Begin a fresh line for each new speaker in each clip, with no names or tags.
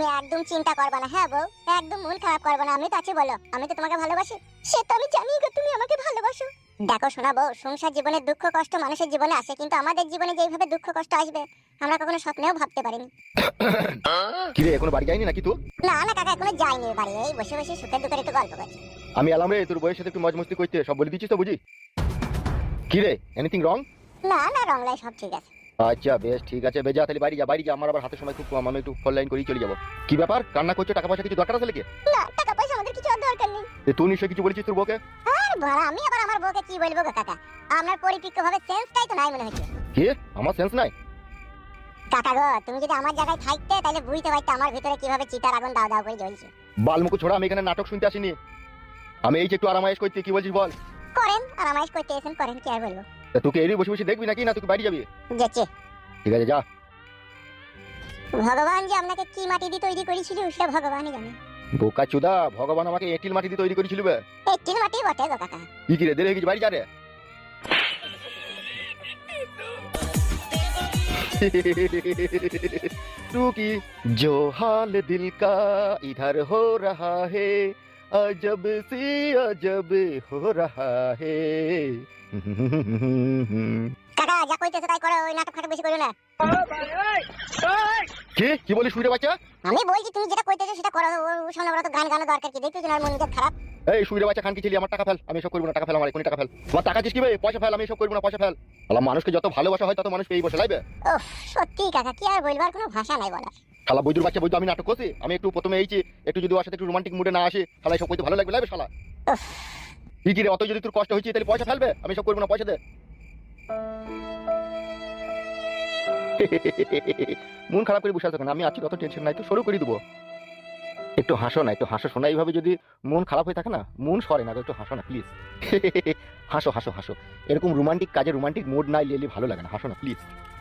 তুমি একদম চিন্তা করবে না, হ্যাঁ বউ, একদম মন খারাপ করবে না। আমি তো আছি, বলো, আমি তো তোমাকে ভালোবাসি। সে তো আমি জানি গো, তুমি আমাকে ভালোবাসো। দেখো শোনা বউ, সংসার জীবনে দুঃখ কষ্ট মানুষের জীবনে আসে, কিন্তু আমাদের জীবনে যেইভাবে দুঃখ কষ্ট আসবে আমরা কখনো স্বপ্নেও ভাবতে পারিনি।
কি রে, এখনো বাড়ি যায়নি নাকি তুই?
না না কাকা, এখনো যাইনি বাড়ি, এই বসে বসে সুখের দুঃখের একটু গল্প করছি।
আমি এলাম রে তোর বউয়ের সাথে একটু মজ মস্তি করতে, সব বলে দিচ্ছিস তো বুঝি? কি রে, এনিথিং রং?
না না, রংলাই সব ঠিক আছে।
আচ্ছা বেশ ঠিক আছে, বেজা তাহলে বাড়ি যা, বাড়ি যা, আমার আবার হাতে সময় খুব কম, আমি একটু ফোন লাইন করেই চলে যাবো। কি ব্যাপার, কান্না করছো? টাকা পয়সা কিছু দরকার আছে নাকি?
না, টাকা পয়সা আমাদের কিছু আর দরকার নেই।
তুই নিশ্চয়ই কিছু বলেছিস তোর বউকে?
আর বড়া, আমি আবার আমার বউকে কি বলবো গো কাকা, আপনার পরিপক্কভাবে সেন্সটাই তো নাই মনে হচ্ছে।
কি, আমার সেন্স নাই?
কাকা গো, তুমি যদি আমার জায়গায় থাকতে তাহলে বুঝতে পারতে আমার ভিতরে কিভাবে চিতার আগুন দাও দাও করে জ্বলছে।
বালমুকু ছোড়া, আমি এখানে নাটক শুনতে আসিনি, আমি এই যে একটু আরামায়েশ করতে। কি বলছিস বল?
করেন, আর আমায় করতে এসেন, করেন, কি আর বলবো।
তা তোকে এরই বসে বসে দেখবি নাকি, না তুই বাড়ি যাবি?
যেচে
ঠিক আছে যা।
ভগবান যে আপনাকে কি মাটি দিয়ে তৈরি করেছিল সেটা ভগবানই জানে।
বোকা চুদা, ভগবান আমাকে এঁটিল মাটি দিয়ে তৈরি করেছিল বে।
একটি মাটি বটে গো কাকা।
কি রে, দেরি হয়ে গেছে, বাড়ি যা রে। तू की जो हाल दिल का इधर हो रहा है, अजब सी अजब हो रहा है।
কাকা যা কইতেছে তাই করো, ওই নাটক ফাটক বেশি করো না।
কি বলিস শুনতে বাচ্চা?
আমি বলছি তুমি যেটা কইতেছো সেটা করো, শোনো তো গান গানো দরকার কি, দেখতেছো না মন মেজাজ খারাপ।
এই শুইরে বাচ্চা খান কি ছিলি, আমার টাকা ফেল, আমি এসব করবো না, টাকা ফেল, আমার এখনই টাকা ফেল। আমার টাকা দিস কি বে, পয়সা ফেল, আমি এসব করবো না, পয়সা ফেল। শালা মানুষকে যত ভালোবাসা হয় তত মানুষ পেয়ে বসে লাইবে।
উফ, সত্যি কাকা, কি আর বলবার কোনো ভাষা নাই বলার।
শালা বৈদুর বাচ্চা, বৈদু আমি নাটক করছি, আমি একটু প্রথমে এইছি, একটু যদি ওর সাথে একটু রোমান্টিক মুডে না আসি, শালা এসব করতে ভালো লাগবে লাইবে শালা।
উফ,
কি রে, অত যদি তোর কষ্ট হয়েছে তাহলে পয়সা ফেলবে, আমি সব করবো না, পয়সা দে। মন খারাপ করে বসে আছো কেন? আমি আছি, অত টেনশন নাই তো, শুরু করে দেবো। একটু হাসো না, একটু হাসো শোনা, এইভাবে যদি মন খারাপ হয়ে থাকে না, মন সরে না, একটু হাসো না প্লিজ। হাসো হাসো হাসো, এরকম রোমান্টিক কাজে রোমান্টিক মুড নাই লিয়ে ভালো লাগে না, হাসো না প্লিজ।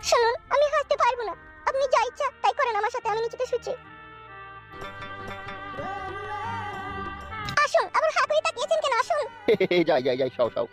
শুনুন, আমি হাসতে পারবো না, আপনি যা ইচ্ছা তাই করেন আমার সাথে, আমি নিচেতে শুচ্ছি। আসুন, আবার হা করে তাকিয়েছেন কেন, আসুন।
যাই যাই যাই, সাও সাও।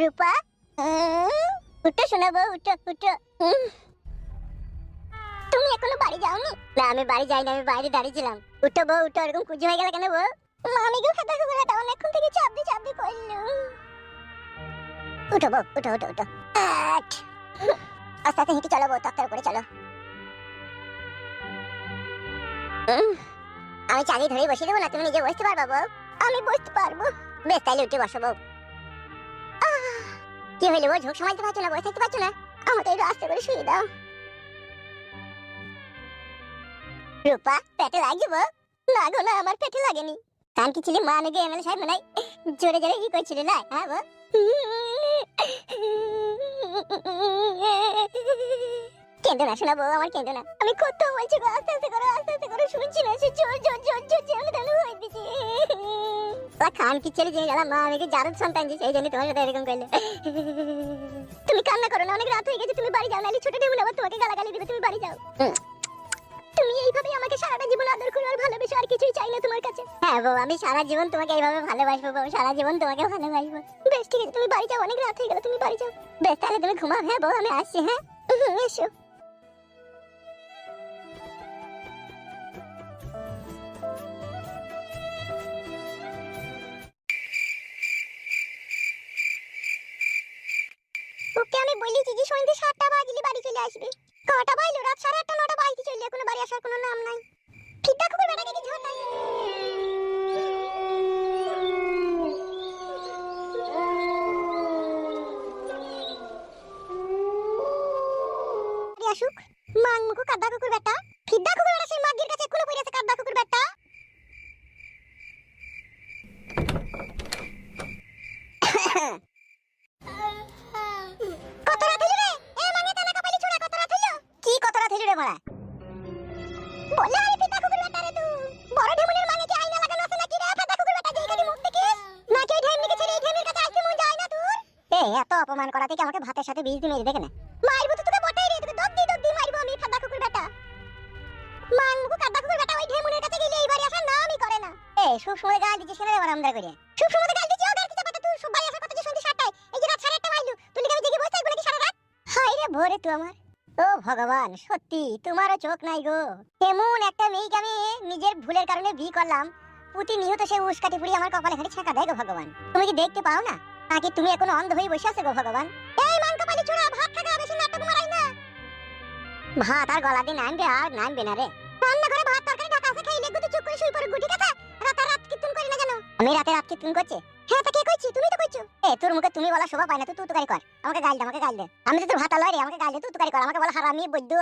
রূপা, উঠো শোনাবো, উঠো উঠো। তুমি এখনো বাড়ি যাওনি? না, আমি বাড়ি যাইনি, আমি বাইরে দাঁড়িয়েছিলাম। উঠো বউ, উঠো, এরকম কুজি হয়ে গেল কেন বউ? আমি গো খাতা খবরটা অনেকক্ষণ থেকে চাপদি চাপদি করলো। উঠো বউ, উঠো উঠো উঠো। আস্তে আস্তে হেঁটে চলো বউ, তক্তার উপরে চলো। আমি চাবি ধরে বসিয়ে দেবো না, তুমি নিজে বসতে পারবা বউ? আমি বসতে পারবো। বেশ, তাইলে উঠে বসো বউ। কি হইলো বউ, ঝোঁক সামালতে পারছো না, বসে থাকতে পারছো না? আমাকে একটু আস্তে করে শুয়ে দাও। রূপা, পেটে লাগছে বউ? না গো না, আমার পেটে লাগেনি। কান কি ছিলি মা নাকি এমএলএ সাহেব নাই? জোরে জোরে কি করছিল না, হ্যাঁ বউ? কেঁদো না শোনা বউ, আমার কেঁদো না। আমি কত বলছি গো, আস্তে আস্তে করো, আস্তে আস্তে করো, শুনছি না, সে জোর জোর জোর জোর জোর আমি তাহলে হয়ে দিচ্ছি। খান কি ছেলে যে গেলাম, মা আমাকে জারদ সন্তান যে, সেই জন্য তোমার সাথে এরকম করলে। তুমি কান্না করো না, অনেক রাত হয়ে গেছে, তুমি বাড়ি যাও, নাহলে ছোট টেবিল আবার তোমাকে গালাগালি দিবে, তুমি বাড়ি যাও। তুমি এইভাবেই আমাকে সারাটা জীবন আদর করো আর ভালোবেসো, আর কিছুই চাই না তোমার কাছে। হ্যাঁ বউ, আমি সারা জীবন তোমাকে এইভাবে ভালোবাসবো বউ, সারা জীবন তোমাকে ভালোবাসবো। বেশ ঠিক আছে, তুমি বাড়ি যাও, অনেক রাত হয়ে গেল, তুমি বাড়ি যাও। বেশ, তাহলে তুমি ঘুমাও। হ্যাঁ বউ, আমি আসছি। হ্যাঁ, এসো। ওকে আমি বলেছি যে সন্ধ্যে 7টা বাজলে বাড়ি চলে আসবে। কটা বাজলো? রাত 8:30 9টা বাজতে চললো। পাইলে কোনো বাড়ি আসার কোনো নাম নাই। ফিদা কুকুর বেটাকে কি ঝাঁটাই। আসুক মাং মুকু কাদা কুকুর বেটা, ফিদা কুকুর বেটা সেই মাগির কাছে এখনো পড়ে আছে কাদা কুকুর বেটা। কত রাত হইলো রে? এ মাঙে তানা কাপালি ছুড়া কত রাত হইলো? কি কত রাত হইলো রে মারা? বলে আমি ফিদা কুকুর বেটা রে তুই। বড় ঢেমুনের মাঙে কি আয়না লাগানো আছে নাকি রে ফিদা কুকুর বেটা যেই খালি মুখ দেখিস? নাকি ওই ঢেমনিকে ছেড়ে এই ঢেমনির কাছে আসতে মন যায় না তোর? এত অপমান করাতে কি আমাকে ভাতের সাথে বিষ দিয়ে মেরে দেখে না? মারবো তো তোকে বটাই রে, তোকে দব দি মারবো আমি ফিদা কুকুর বেটা। মাং মুকু কাদা কুকুর বেটা ওই ঢেমুনের কাছে গেলে এই বাড়ি আসার নামই করে না। সব সময় গাল দিছিস কেন রে বারামদা করে? সব সময় গাল দিছিস ও গাল দিছিস পাতা তুই সব বাড়ি আসার কথা যে শুনতে 7টায়, এই যে রাত 8:30 বাজলো, তুই কি আমি জেগে বসে থাকবো নাকি সারা রাত? হায় রে ভোরে তুই আমার। ও ভগবান, সত্যি তোমারও চোখ নাই গো। এমন একটা মেয়েকে আমি নিজের ভুলের কারণে বিয়ে করলাম, প্রতিনিয়ত সে উস্কাটি ফুড়ি আমার কপালে খালি ছাকা দেয় গো ভগবান। তুমি কি দেখতে পাও না নাকি তুমি এখন অন্ধ হয়ে বসে আছো গো ভগবান? এই মান কপালি ছোড়া ভাত খাগা, বেশি নাটক মারাই না। ভাত আর গলা দিয়ে নামবে আর নামবে না রে। রান্না করে ভাত তরকারি ঢাকা আছে, খাইলে গুটি চুপ করে শুই পড়ে গুটি কথা। রাত কীর্তন করি না জানো? আমি রাত কীর্তন করছি? হ্যাঁ তা কে কইছি? তুমি তো কইছো। তোর মুখে তুমি বলা শোভা পায় না, তুই তুকারি কর। আমাকে গাল দে, আমাকে গাল দে। আমি তো তোর ভাত লয় রে, আমাকে গাল দে, তুই তুকারি কর। আমাকে বল হারামি বৈদ্য,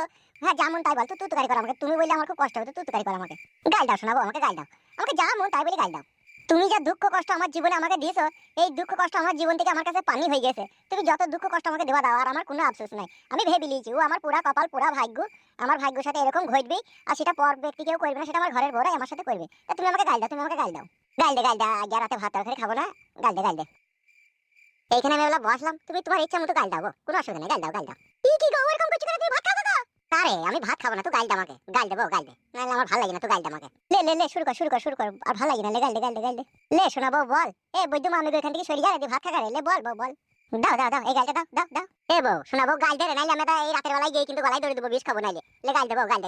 হ্যাঁ যেমন তাই বল, তুই তুকারি কর আমাকে। তুমি বললে আমার খুব কষ্ট হবে, তুই তুকারি কর আমাকে। গাল দাও শোনাবো, আমাকে গাল দাও। আমাকে যা মন তাই বলে গাল দাও। তুমি যা দুঃখ কষ্ট আমার জীবনে আমাকে দিয়েছো, এই দুঃখ কষ্ট আমার জীবন থেকে আমার কাছে পানি হয়ে গেছে। তুমি যত দুঃখ কষ্ট আমাকে দেওয়া দাও, আর আমার কোনো আফসোস নাই। আমি ভেবে লিয়েছি ও আমার পুরা কপাল, পুরা ভাগ্য। আমার ভাগ্যের সাথে এরকম ঘটবে, আর সেটা পর ব্যক্তি কেউ করবে না, সেটা আমার ঘরের বড়াই আমার সাথে করবে। তা তুমি আমাকে গাল দাও, তুমি আমাকে গাল দাও। গাল দে আজ রাতে ভাত তরকারি খাবো না, গাল দে। এইখানে আমি বলা বসলাম, তুমি তোমার ইচ্ছা মতো গাল দাও, কোনো অসুবিধা নেই, গাল দাও। কি গো এরকম করছো কেন? তুমি ভাত খাবো না? আরে আমি ভাত খাবো না, তুই গাল দে আমাকে। গাল দেবো, গাল দে, নাহলে আমার ভালো লাগে না, তুই গাল দে আমাকে। লে শুরু কর। আর ভালো লাগে না, গাল দে। লে শোনাবো বল। বৈদ্য মামি এখান থেকে সরে যা রে, ভাত খাগা রে। লে বল বল। দাও এই গালটা দাও। বউ শোনাবো, গাল দে রে, নাইলে আমি এই রাতের বেলায় গিয়ে কিন্তু গলায় ধরে দেবো, বিষ খাবো নাইলে। লে গাল দেবো, গাল দে।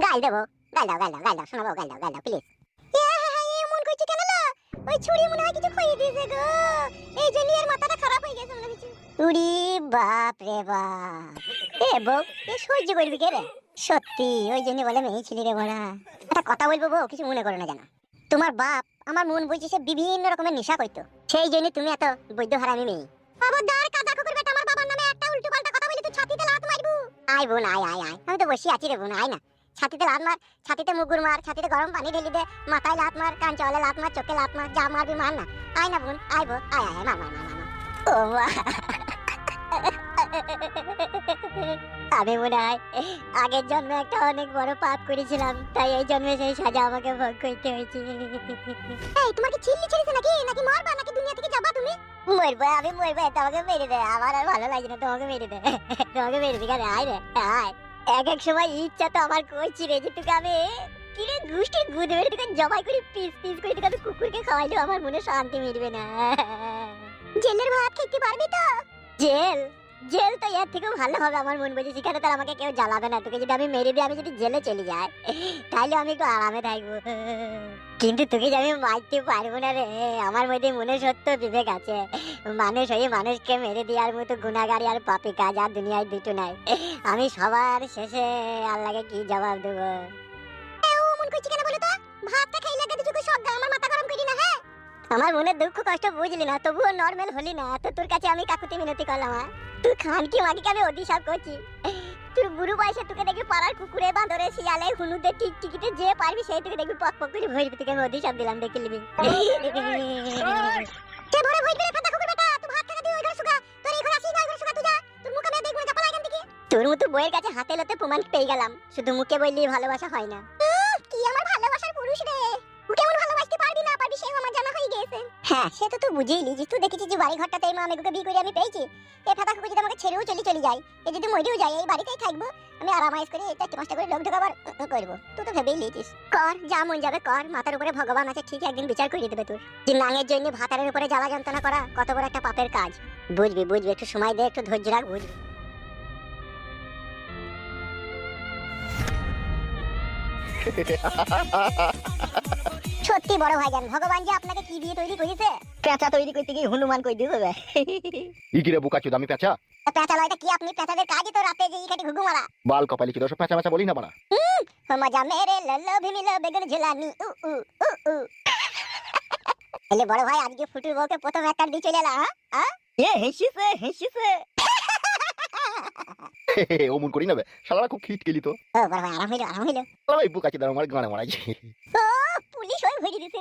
গাল দেবো, গাল দাও, শোনাবো, গাল দাও প্লিজ। এমন করছো কেন? ওই ছুরি মনে হয় কিছু খাইয়ে দিয়েছে গো, এই জন্য এর মাথাটা খারাপ হয়ে গেছে মনে হচ্ছে। উড়ি বাপ রে বাপ। বউ সহ্য করবি কে রে? সত্যি ওই জন্য বলে মেয়ে ছিলি রে বড়া। একটা কথা বলবো বউ, কিছু মনে করো না জানো? তোমার বাপ আমার মন বুঝছে সে বিভিন্ন রকমের নেশা করতো, সেই জন্য তুমি এত বৈদ্য হারামি মেয়ে। খবরদার কাদা কুকুর বেটা, আমার বাবার নামে একটা উল্টো পাল্টা কথা বলি তুই ছাতিতে লাত মারবো। আয় বোন আয়। আমি তো বসে আছি রে বোন, আয় না। ছাতিতে লাত মার, ছাতিতে মুগুর মার, ছাতিতে গরম পানি ঢেলে দে, মাথায় লাত মার, কান চাওয়ালে লাত মার, চোখে লাত মার, যা মারবি মার না। আয় না বোন, আয় বোন, আয় মার। ও আমি মনে হয় আগের জন্মে একটা অনেক বড় পাপ করেছিলাম, তাই এই জন্মে সেই সাজা আমাকে ভোগ করতে হয়েছে। তোমাকে চিল্লি ছেড়েছে নাকি মারবা, নাকি দুনিয়া থেকে যাবা তুমি? আমি মরবো, তোমাকে মেরে দে। আমার আর ভালো লাগে না, তোমাকে মেরে দে। কেন? আয় রে আয়। এক সময় ইচ্ছা তো আমার করছি রে, যে তোকে আমি কিরে গুষ্টির গুদ মেরে তোকে জবাই করে পিস করে তোকে আমি কুকুরকে খাওয়াইলেও আমার মনে শান্তি মিলবে না। জেলের ভাত খেতে পারবি তো? জেল তো এর থেকেও ভালো হবে আমার মন বলছে, সেখানে তো আমাকে কেউ জ্বালাবে না। তোকে যদি আমি মেরে দিই, আমি যদি জেলে চলে যাই, তাহলে আমি একটু আরামে থাকবো। কিন্তু তোকে যে আমি মারতে পারবো না রে, আমার মধ্যে মনে সত্য বিবেক আছে। মানুষ হয়ে মানুষকে মেরে দেওয়ার মতো গুনাহগারি আর পাপী কাজ আর দুনিয়ায় দুটো নাই। আমি সবার শেষে আল্লাহকে কি জবাব দেবো? মন করছি কেন বলো তো? ভাতটা খাইলে গেছে চোখে সব আমার মাথা গরম করি না। হ্যাঁ আমার মনের দুঃখ কষ্ট বুঝলি না, তবুও নরমাল হলি না। তো তোর কাছে আমি কাকুতি মিনতি করলাম। তুই খান কি মাগিকে আমি অভিশাপ করছি? তুই বুড়ো বয়সে তোকে দেখবি পাড়ার কুকুরে, বাঁদরে, শিয়ালে, হুনুতে, টিকটিকিতে যে পারবি সেই তোকে দেখবি পক করে ভরবি। তোকে আমি অভিশাপ দিলাম, দেখে নিবি। তোর মতো বইয়ের কাছে হাতে লতে প্রমাণ পেয়ে গেলাম, শুধু মুখে বললি ভালোবাসা হয় না। কি আমার ভালোবাসার পুরুষ রে, কেমন ভালোবাসতে পারবি না পারবি সেও আমার জানা হয়ে গেছে। হ্যাঁ সে তো তুই বুঝেই লিজিস, তুই দেখেছিস যে বাড়ি ঘরটাতে এই মামেগুকে বিয়ে করে আমি পেয়েছি। এই ফাটা কুকুর যদি আমাকে ছেড়েও চলে যায়, এ যদি মরেও যায়, এই বাড়িতেই থাকবো আমি আরামাইজ করে, এটা একটু কষ্ট করে লোক ঢোকাবার করবো। তুই তো ভেবেই লিজিস, কর যা মন যাবে কর। মাথার উপরে ভগবান আছে, ঠিক একদিন বিচার করে দেবে তোর। যে নাঙের জন্য ভাতারের উপরে জ্বালা যন্ত্রণা করা কত বড় একটা পাপের কাজ। বুঝবি একটু সময় দে, একটু ধৈর্য রাখ, বুঝবি। সত্যি বড় ভাইজান, ভগবান যে আপনাকে কি দিয়ে তৈরি করেছে? পেঁচা তৈরি করতে গিয়ে হনুমান কই দিবে।
ইকিরে বুকাচুদ, আমি পেঁচা?
পেঁচা লয়টা কি? আপনি পেঁচাদের কাজই তো রাতে যে ইকাটি ঘুঘু মারা।
বাল কপালি চুদ, সব পেঁচা বলি না বাড়া।
মজা মেরে ললো ভিমিলো বেগুন ঝুলানি উ উ উ উ এলে বড় ভাই আজকে ফুটুর বউকে প্রথম একটা দিয়ে চলে এলা হ্যাঁ
এ হেসিছে
ও মন করি নেবে শালারা খুব খিট কেলি তো।
ও বড় ভাই আরাম হইলো
শালা ভাই বুক আছে দাঁড়া আমার গানে মারাইছে।
ও পুলিশ হয়ে ভরে দিছে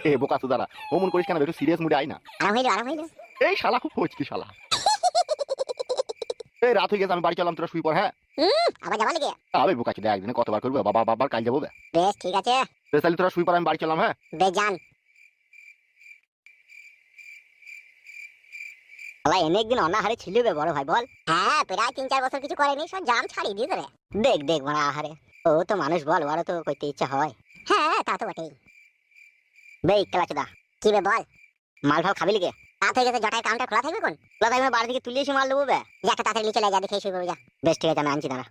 রে
বোকা তো দাঁড়া ও মন করিস কেন একটু সিরিয়াস মুডে আয় না।
আরাম হইলো
এই শালা খুব ফচকি শালা। এই রাত হয়ে গেছে আমি বাড়ি চললাম তোরা শুই পড় হ্যাঁ।
আবার যাবা লাগে
আবে বোকা আছে একদিনে কতবার করবে বাবা বাবার কাল যাবো বে।
বেশ ঠিক আছে
বেশ তাহলে তোরা শুই পড় আমি বাড়ি চললাম হ্যাঁ।
বেজান
শালা এনে একদিন অনাহারে ছিল বে বড় ভাই বল।
হ্যাঁ প্রায় 3-4 বছর কিছু করেনি সব জাম ছাড়িয়ে দিয়েছে রে
দেখ মানে আহারে ও তো মানুষ বল বড় তো কইতে ইচ্ছা হয়।
হ্যাঁ তা তো বটেই
বে কেলাচোদা
কি বে বল
মাল ফাল খাবি লিগে?
রাত হয়ে গেছে জটায় কাউন্টার খোলা থাকবে কোন
দাদা আমি বাড়ি থেকে তুলে এসে মাল দেবো বে।
যা একটা তাড়াতাড়ি চলে যা দেখে শুয়ে পড়বে যা
বেশ ঠিক আছে আমি আনছি দাঁড়া।